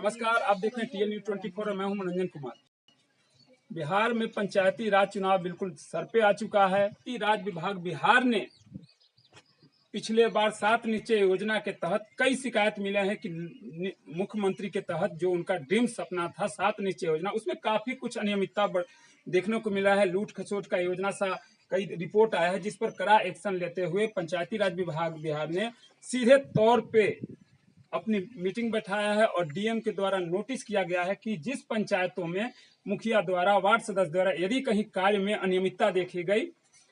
नमस्कार, आप देख रहे हैं टीएल न्यूज़ 24 और मैं हूं मनोरंजन कुमार। बिहार में पंचायती राज चुनाव बिल्कुल सर पे आ चुका है। पंचायती राज विभाग बिहार ने पिछले बार 7 निश्चय योजना के तहत कई शिकायत मिले हैं कि मुख्यमंत्री के तहत जो उनका ड्रीम सपना था 7 निश्चय योजना, उसमें काफी कुछ अनियमितता देखने को मिला है। लूट खसोट का योजना सा कई रिपोर्ट आया है, जिस पर कड़ा एक्शन लेते हुए पंचायती राज विभाग बिहार ने सीधे तौर पे अपनी मीटिंग बैठाया है और डीएम के द्वारा नोटिस किया गया है कि जिस पंचायतों में मुखिया द्वारा, वार्ड सदस्य द्वारा यदि कहीं कार्य में अनियमितता देखी गई,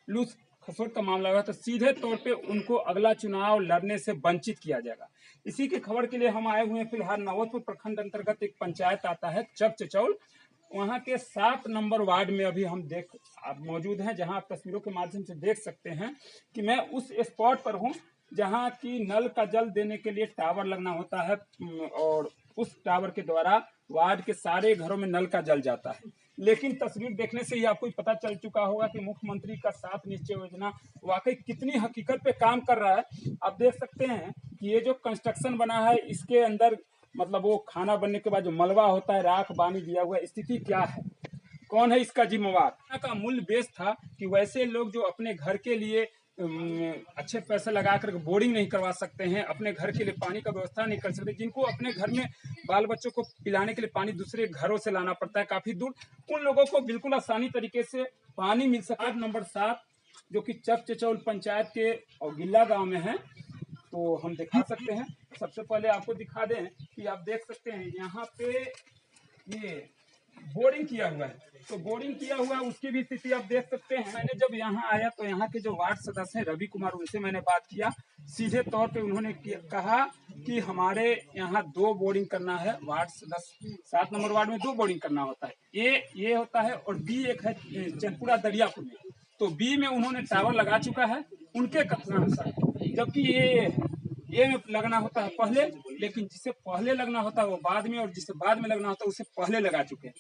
लूट खसोट का मामला हुआ, तो सीधे तौर पे उनको अगला चुनाव लड़ने से वंचित किया जाएगा। इसी की खबर के लिए हम आए हुए हैं। फिलहाल नौबतपुर प्रखंड अंतर्गत एक पंचायत आता है चकचचौल, वहाँ के 7 नंबर वार्ड में अभी हम आप मौजूद हैं, जहाँ आप तस्वीरों के माध्यम से देख सकते हैं कि मैं उस स्पॉट पर हूँ जहाँ की नल का जल देने के लिए टावर लगना होता है और उस टावर के द्वारा वार्ड के सारे घरों में नल का जल जाता है। लेकिन तस्वीर देखने से ही आपको पता चल चुका होगा कि मुख्यमंत्री का 7 निश्चय योजना वाकई कितनी हकीकत पे काम कर रहा है। आप देख सकते हैं कि ये जो कंस्ट्रक्शन बना है, इसके अंदर मतलब वो खाना बनने के बाद जो मलबा होता है, राख पानी दिया हुआ है, स्थिति क्या है, कौन है इसका जिम्मेवार। का मूल बेस था कि वैसे लोग जो अपने घर के लिए अच्छे पैसे लगा कर बोरिंग नहीं करवा सकते हैं, अपने घर के लिए पानी का व्यवस्था नहीं कर सकते, जिनको अपने घर में बाल बच्चों को पिलाने के लिए पानी दूसरे घरों से लाना पड़ता है काफी दूर, उन लोगों को बिल्कुल आसानी तरीके से पानी मिल सके। वार्ड नंबर 7 जो कि चकचचौल पंचायत के और गिल्ला गांव में है, तो हम दिखा सकते हैं। सबसे पहले आपको दिखा दें कि आप देख सकते हैं यहाँ पे ये बोरिंग किया हुआ है, तो बोरिंग किया हुआ है उसकी भी स्थिति आप देख सकते हैं। मैंने जब यहाँ आया तो यहाँ के जो वार्ड सदस्य हैं रवि कुमार, उनसे मैंने बात किया। सीधे तौर पे उन्होंने कहा कि हमारे यहाँ 2 बोरिंग करना है, वार्ड सदस्य 7 नंबर वार्ड में 2 बोरिंग करना होता है। ये होता है और बी एक है चनपुरा दरियापुर में, तो बी में उन्होंने टावर लगा चुका है उनके कथनानुसार, जबकि ये में लगना होता है पहले, लेकिन जिसे पहले लगना होता है वो बाद में, और जिसे बाद में लगना होता है उसे पहले लगा चुके हैं।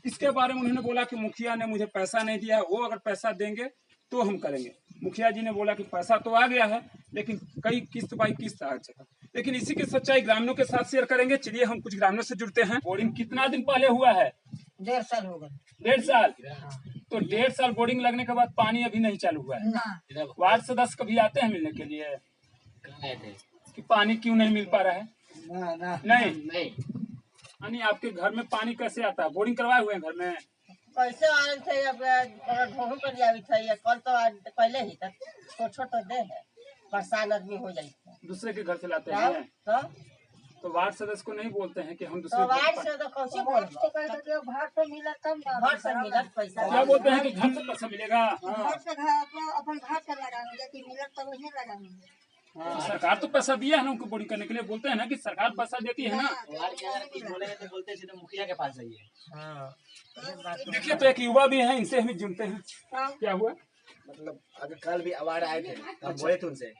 इसके बारे में उन्होंने बोला कि मुखिया ने मुझे पैसा नहीं दिया है, वो अगर पैसा देंगे तो हम करेंगे। मुखिया जी ने बोला कि पैसा तो आ गया है, लेकिन कई किस्त बाई किस्त आ चुका। लेकिन इसी की सच्चाई ग्रामीणों के साथ शेयर करेंगे। चलिए हम कुछ ग्रामीणों से जुड़ते हैं। बोरिंग कितना दिन पहले हुआ है? 1.5 साल हो गए। 1.5 साल? तो 1.5 साल बोरिंग लगने के बाद पानी अभी नहीं चालू हुआ है। वार्ड सदस्य कभी आते हैं मिलने के लिए कि पानी क्यों नहीं मिल पा रहा है? नहीं। पानी आपके घर में पानी कैसे आता है? बोरिंग करवाए हुए हैं घर में? कैसे आए थे? अब ढोहू कर दिया थे, कल तो पहले ही तक छोटा दे है, परेशान आदमी हो जाए। दूसरे के घर से लाते हैं तो वार्ड सदस्य को नहीं बोलते हैं कि हम दूसरे वार्ड से तो कैसे बोल घर से मिला तब घर से मिला पैसा। क्या बोलते हैं कि घर से पैसा मिलेगा? अपन घर से लगाएंगे, मिला तो वही लगाएंगे। सरकार तो पैसा दिया है ना उनको बोरिंग करने के लिए, बोलते हैं ना कि सरकार पैसा देती है ना। बोलेंगे तो बोलते हैं मुखिया के पास जाइए। देखिए, तो एक युवा भी है, इनसे हम जुड़ते हैं। क्या हुआ? मतलब अगर कल भी अवार्ड आए थे तो हम बोले थे उनसे,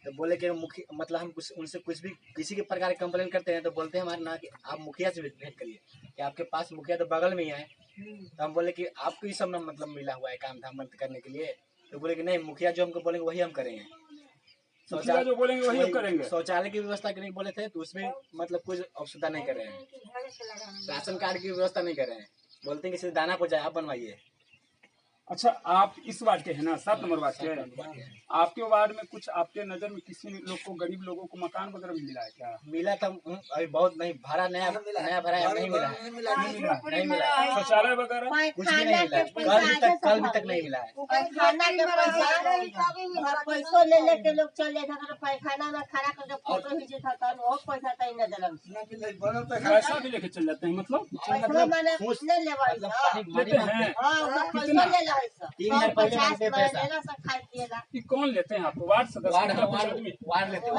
तो बोले कि मुखिया मतलब हम उनसे कुछ भी किसी के प्रकार की कंप्लेन करते हैं तो बोलते हैं हमारे ना कि आप मुखिया से भेंट करिए, कि आपके पास मुखिया तो बगल में ही है। तो हम बोले कि आपको ही सब ना मतलब मिला हुआ है काम धाम करने के लिए, तो बोले कि नहीं, मुखिया जो हमको बोलेंगे वही हम करेंगे, शौचालय जो बोलेंगे वही हम करेंगे। शौचालय की व्यवस्था के नहीं बोले थे तो उसमें मतलब कुछ औसुविधा नहीं कर रहे हैं, राशन कार्ड की व्यवस्था नहीं कर रहे हैं, बोलते हैं कि सीधे दाना पहुंचाए, आप बनवाइए। अच्छा, आप इस वार्ड के हैं ना, 7 नंबर वार्ड के? आपके वार्ड में कुछ आपके नजर में किसी लोग को, गरीब लोगों को मकान वगैरह भी मिला है क्या? मिला था अभी बहुत नहीं, भाड़ा नया भरा है, नहीं मिला है, नहीं मिला है। शौचालय वगैरह कुछ भी नहीं मिला है, कल भी तक नहीं मिला है। पैसों ले लेके लोग चले जाते, पैखाना में खड़ा करके फोटो खींचे था, वो पैसा तय न दिलन, पैसा भी लेके चल जाते हैं। मतलब लेते हैं? कितना? 3 पहले मांगते पैसा। कि कौन लेते हैं आपको? वार्ड सदस्य? वार्ड लेते हैं,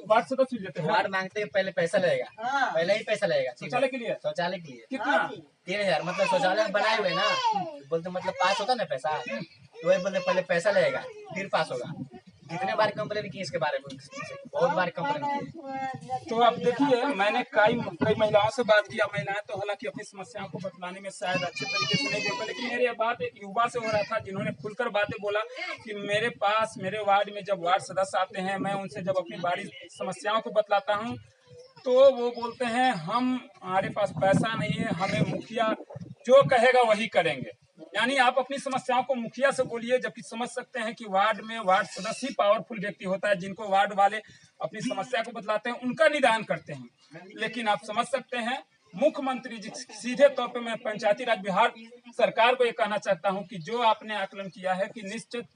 वार्ड सदस्य लेते हैं? वार्ड मांगते हैं, पहले पैसा लगेगा, पहले ही पैसा लगेगा शौचालय के लिए। शौचालय के लिए कितना? 3000। मतलब शौचालय बनाए हुए ना, बोलते मतलब पास होता ना पैसा, तो वही बोलते पहले पैसा लगेगा फिर पास होगा। कितने बार कंप्लेन की इसके बारे में, बहुत बार कंप्लेन की। तो आप देखिए, मैंने कई महिलाओं से बात किया। महिलाएं तो हालांकि अपनी समस्याओं को बतलाने में शायद अच्छे तरीके से नहीं बोल पाई, लेकिन मेरी बात एक युवा से हो रहा था जिन्होंने खुलकर बातें बोला कि मेरे पास, मेरे वार्ड में जब वार्ड सदस्य आते हैं, मैं उनसे जब अपनी बारी समस्याओं को बतलाता हूँ तो वो बोलते हैं हमारे पास पैसा नहीं है, हमें मुखिया जो कहेगा वही करेंगे। यानी आप अपनी समस्याओं को मुखिया से बोलिए, जबकि समझ सकते हैं कि वार्ड में वार्ड सदस्य ही पावरफुल व्यक्ति होता है, जिनको वार्ड वाले अपनी समस्या को बतलाते हैं, उनका निदान करते हैं। लेकिन आप समझ सकते हैं मुख्यमंत्री जी सीधे तौर पे, मैं पंचायती राज बिहार सरकार को ये कहना चाहता हूँ कि जो आपने आकलन किया है कि निश्चित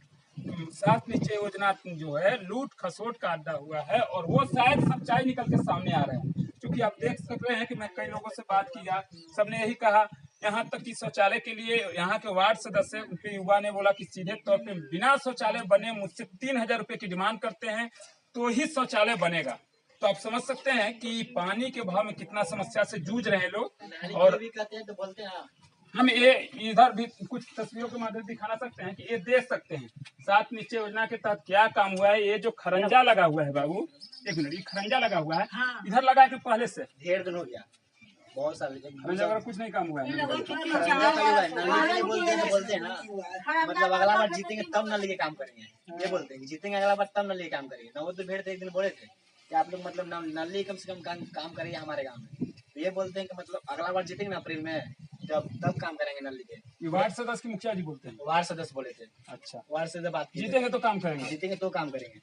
सात निश्चय योजना जो है लूट खसोट का अड्डा हुआ है, और वो शायद सच्चाई निकल के सामने आ रहे हैं। क्योंकि आप देख सक रहे हैं कि मैं कई लोगों से बात किया, सबने यही कहा, यहाँ तक कि शौचालय के लिए यहाँ के वार्ड सदस्य उनके युवा ने बोला कि सीधे तौर पे बिना शौचालय बने मुझसे 3000 रुपए की डिमांड करते हैं तो ही शौचालय बनेगा। तो आप समझ सकते हैं कि पानी के भाव में कितना समस्या से जूझ रहे हैं लोग। और भी कहते हैं तो बोलते हैं हम ये इधर भी कुछ तस्वीरों के माध्यम से दिखाना सकते हैं कि ये देख सकते हैं सात निश्चय योजना के तहत क्या काम हुआ है। ये जो खरंजा लगा हुआ है बाबू, एक मिनट, ये खरंजा लगा हुआ है, हाँ। इधर लगा के पहले से ढेर दिन हो गया, बहुत साल खरंजा वगैरह कुछ नहीं काम हुआ है। बोलते हैं ना, मतलब अगला बार जीतेंगे तब न लेके काम करेंगे, ये बोलते हैं जीतेंगे अगला बार तब न लेके काम करेंगे ना। वो तो भेड़ थे, एक दिन बोले थे कि आप लोग मतलब नली कम से कम काम करिए हमारे गाँव में। तो ये बोलते हैं कि मतलब अगला बार जीतेंगे ना अप्रैल में, तब काम करेंगे नली के। ये वार्ड सदस्य के मुखिया जी बोलते हैं, वार्ड सदस्य बोले थे। अच्छा, वार्ड सदस्य बात की, जीतेंगे तो काम करेंगे, जीतेंगे तो काम करेंगे।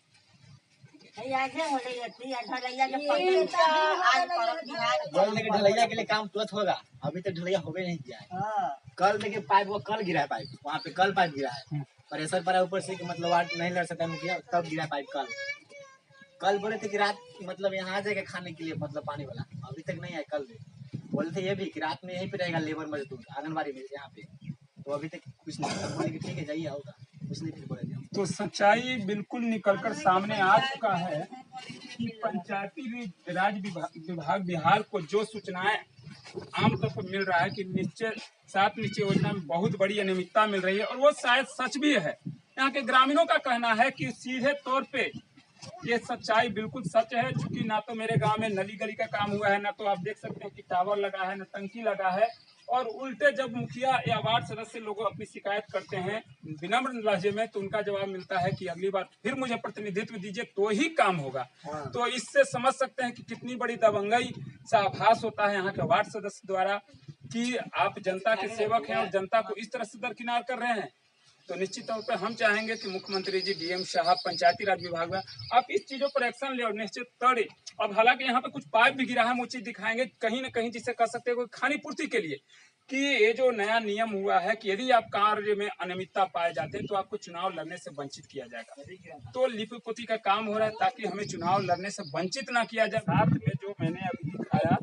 बोल देखिए ढलैया के लिए काम तुरंत होगा, अभी तक ढलैया हो भी नहीं किया है। कल देखिए पाइप, वो कल गिरा है पाइप, वहाँ पे कल पाइप गिरा है, प्रेशर पड़ा ऊपर से कि मतलब वार्ड नहीं लड़ सकता मुखिया, तब गिरा पाइप। कल बोले थे कि रात मतलब यहाँ आ जाएगा खाने के लिए, मतलब पानी वाला, अभी तक नहीं आया। कल बोले थे ये भी कि रात में यहीं पे रहेगा लेबर मजदूर आंगनबाड़ी में यहाँ पे, तो अभी तक कुछ नहीं। तब बोले कि ठीक है जाइए, होगा कुछ नहीं, फिर बोले थे। तो सच्चाई बिल्कुल निकलकर सामने आ चुका है कि पंचायती राज विभाग बिहार को जो सूचनाएं आमतौर पर मिल रहा है कि सात निश्चय योजना में बहुत बड़ी अनियमितता मिल रही है, और वो शायद सच भी है। यहाँ के ग्रामीणों का कहना है कि सीधे तौर पे ये सच्चाई बिल्कुल सच है, क्योंकि ना तो मेरे गांव में नली गली का काम हुआ है, ना तो आप देख सकते हैं कि टावर लगा है, ना टंकी लगा है। और उल्टे जब मुखिया या वार्ड सदस्य लोग अपनी शिकायत करते हैं विनम्र लहजे में, तो उनका जवाब मिलता है कि अगली बार फिर मुझे प्रतिनिधित्व दीजिए तो ही काम होगा। तो इससे समझ सकते हैं कि कितनी बड़ी दबंगई सा आभास होता है यहाँ के वार्ड सदस्य द्वारा कि आप जनता के सेवक हैं और जनता को इस तरह से दरकिनार कर रहे हैं। तो निश्चित तौर पर हम चाहेंगे कि मुख्यमंत्री जी, डीएम साहब, पंचायती राज विभाग में आप इस चीजों पर एक्शन ले और निश्चित तौर। अब हालांकि यहाँ पे कुछ पाइप भी गिरा है, हम वो चीज दिखाएंगे कहीं ना कहीं, जिससे कर सकते हैं कोई खानी पूर्ति के लिए, कि ये जो नया नियम हुआ है कि यदि आप कार्य में अनियमितता पाए जाते हैं तो आपको चुनाव लड़ने से वंचित किया जाएगा। तो लिपि पोती का काम हो रहा है ताकि हमें चुनाव लड़ने से वंचित ना किया जाए। साथ में जो मैंने अभी दिखाया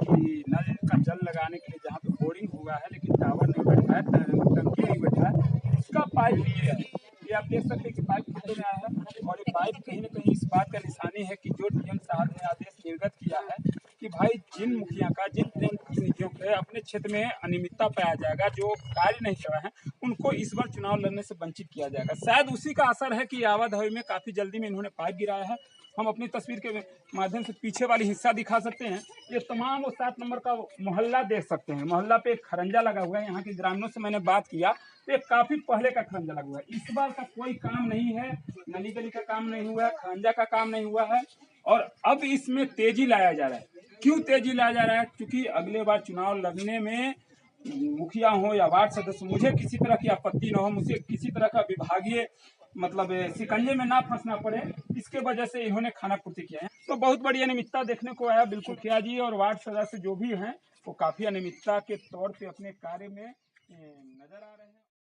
कि नल का जल लगाने के लिए जहाँ पे बोरिंग हुआ है लेकिन टावर नहीं बैठा है, टंकी नहीं बैठा है, उसका पाइप लिए है। ये आप देख सकते हैं कि पाइप फोटो में आया है, और ये पाइप कहीं ना कहीं इस बात का निशानी है कि जो डीएम साहब ने आदेश निर्गत किया है कि भाई जिन मुखिया का, जिन प्रतिनिधियों के अपने क्षेत्र में अनियमितता पाया जाएगा, जो कार्य नहीं कर रहे हैं, उनको इस बार चुनाव लड़ने से वंचित किया जाएगा। शायद उसी का असर है कि आवाधवी में काफी जल्दी में इन्होंने पाइप गिराया है। हम अपनी तस्वीर के माध्यम से पीछे वाली हिस्सा दिखा सकते हैं। ये तमाम वो 7 नंबर का मोहल्ला देख सकते हैं। मोहल्ला पे एक खरंजा लगा हुआ है। यहाँ के ग्रामीणों से मैंने बात किया तो ये काफी पहले का खरंजा लगा हुआ है, इस बार का कोई काम नहीं है, नली गली का काम नहीं हुआ है, खरंजा का काम नहीं हुआ है। और अब इसमें तेजी लाया जा रहा है। क्यों तेजी लाया जा रहा है? क्योंकि अगले बार चुनाव लड़ने में मुखिया हो या वार्ड सदस्य, मुझे किसी तरह की आपत्ति न हो, मुझे किसी तरह का विभागीय मतलब शिकंजे में ना फंसना पड़े, इसके वजह से इन्होंने खाना पूर्ति किया है। तो बहुत बड़ी अनियमितता देखने को आया। बिल्कुल मुखिया जी और वार्ड सदस्य जो भी हैं वो काफी अनियमितता के तौर पे अपने कार्य में नजर आ रहे हैं।